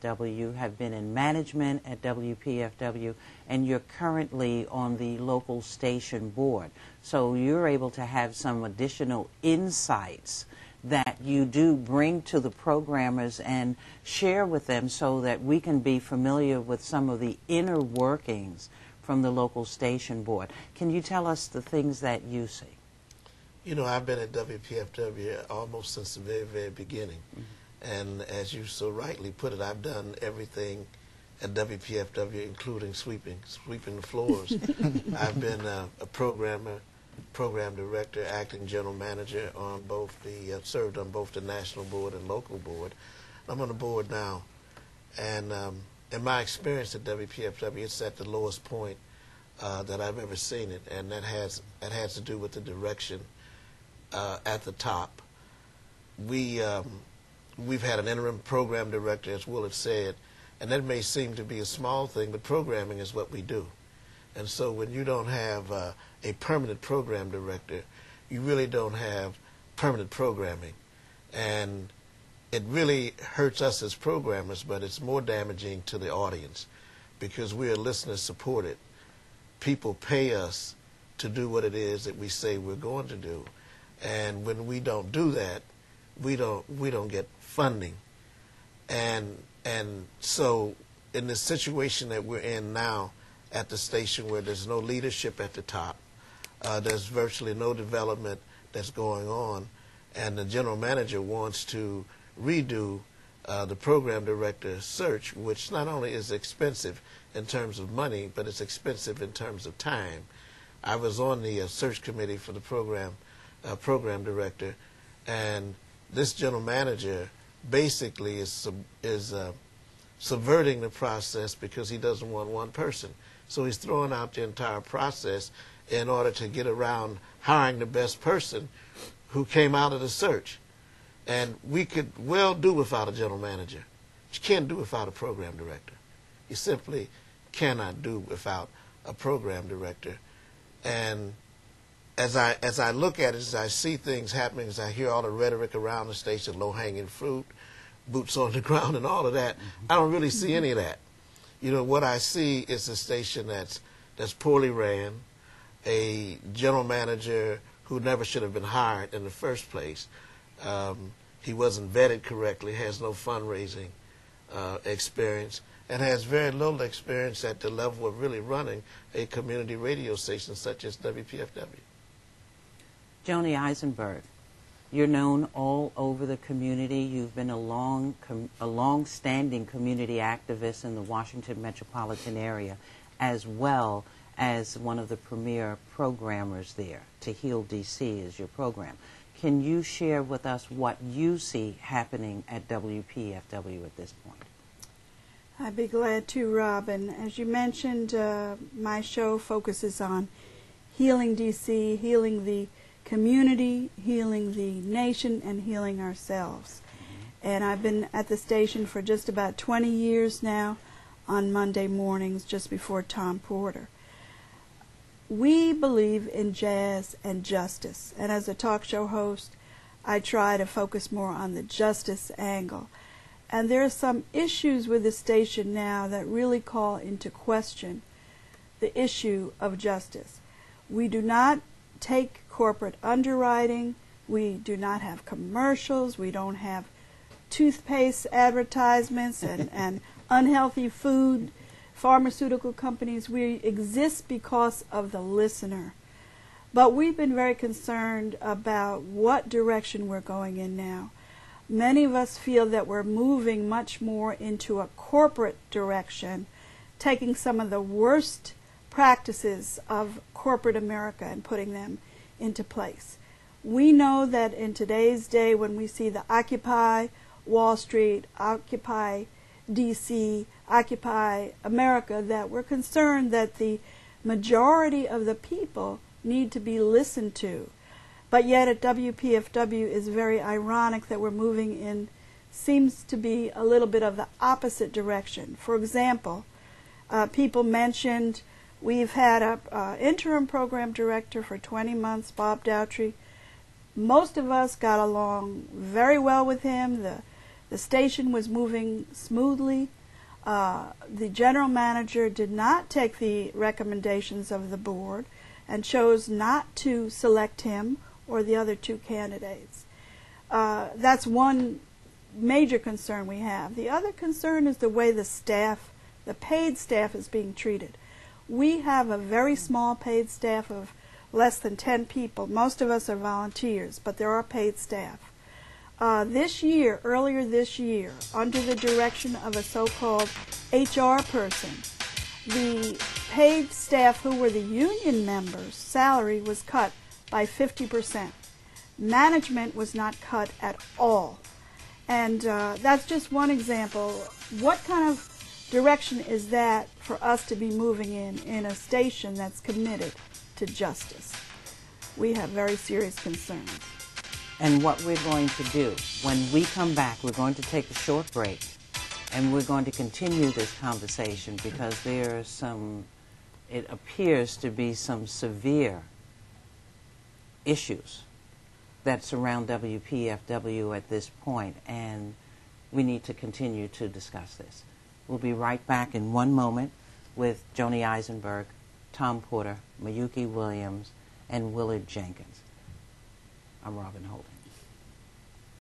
WPFW. You have been in management at WPFW, and you're currently on the local station board. So you're able to have some additional insights that you do bring to the programmers and share with them so that we can be familiar with some of the inner workings from the local station board. Can you tell us the things that you see? You know, I've been at WPFW almost since the very, very beginning. And as you so rightly put it, I've done everything at WPFW, including sweeping the floors. I've been a programmer, program director, acting general manager on both the, served on both the national board and local board. I'm on the board now. And in my experience at WPFW, it's at the lowest point that I've ever seen it. And that has to do with the direction at the top. We've had an interim program director, as Will had said, and that may seem to be a small thing, but programming is what we do. And so when you don't have a permanent program director, you really don't have permanent programming. And it really hurts us as programmers, but it's more damaging to the audience because we are listener supported. People pay us to do what it is that we say we're going to do. And when we don't do that, we don't get funding. And so in the situation that we're in now at the station, where there's no leadership at the top, there's virtually no development that's going on, and the general manager wants to redo the program director search, which not only is expensive in terms of money, but it's expensive in terms of time. I was on the search committee for the program director, and this general manager basically is subverting the process because he doesn't want one person. So he's throwing out the entire process in order to get around hiring the best person who came out of the search. And we could well do without a general manager. You can't do without a program director. You simply cannot do without a program director. And as I look at it, as I see things happening, as I hear all the rhetoric around the station, low-hanging fruit, boots on the ground and all of that, I don't really see any of that. You know, what I see is a station that's poorly ran, a general manager who never should have been hired in the first place. He wasn't vetted correctly, has no fundraising experience, and has very little experience at the level of really running a community radio station such as WPFW. Joni Eisenberg, you're known all over the community. You've been a long-standing community activist in the Washington metropolitan area, as well as one of the premier programmers there. To Heal DC is your program. Can you share with us what you see happening at WPFW at this point? I'd be glad to, Robin. As you mentioned, my show focuses on healing DC, healing the community, healing the nation, and healing ourselves. And I've been at the station for just about 20 years now on Monday mornings just before Tom Porter. We believe in jazz and justice, and as a talk show host, I try to focus more on the justice angle. And there are some issues with the station now that really call into question the issue of justice. We do not take corporate underwriting. We do not have commercials. We don't have toothpaste advertisements and unhealthy food, pharmaceutical companies. We exist because of the listener. But we've been very concerned about what direction we're going in now. Many of us feel that we're moving much more into a corporate direction, taking some of the worst practices of corporate America and putting them into place. We know that in today's day, when we see the Occupy Wall Street, Occupy DC, Occupy America, that we're concerned that the majority of the people need to be listened to. But yet at WPFW it's very ironic that we're moving in, seems to be a little bit of the opposite direction. For example, people mentioned we've had an interim program director for 20 months, Bob Doutry. Most of us got along very well with him. The The station was moving smoothly. The general manager did not take the recommendations of the board and chose not to select him or the other two candidates. That's one major concern we have. The other concern is the way the staff, the paid staff, is being treated. We have a very small paid staff of less than 10 people. Most of us are volunteers, but there are paid staff. Earlier this year, under the direction of a so-called HR person, the paid staff who were the union members' salary was cut by 50%. Management was not cut at all. And that's just one example. What kind of direction is that for us to be moving in a station that's committed to justice? We have very serious concerns. And what we're going to do, when we come back, we're going to take a short break, and we're going to continue this conversation because there are some, it appears to be some severe issues that surround WPFW at this point, and we need to continue to discuss this. We'll be right back in one moment with Joni Eisenberg, Tom Porter, Mayuki Williams, and Willard Jenkins. I'm Robin Holden.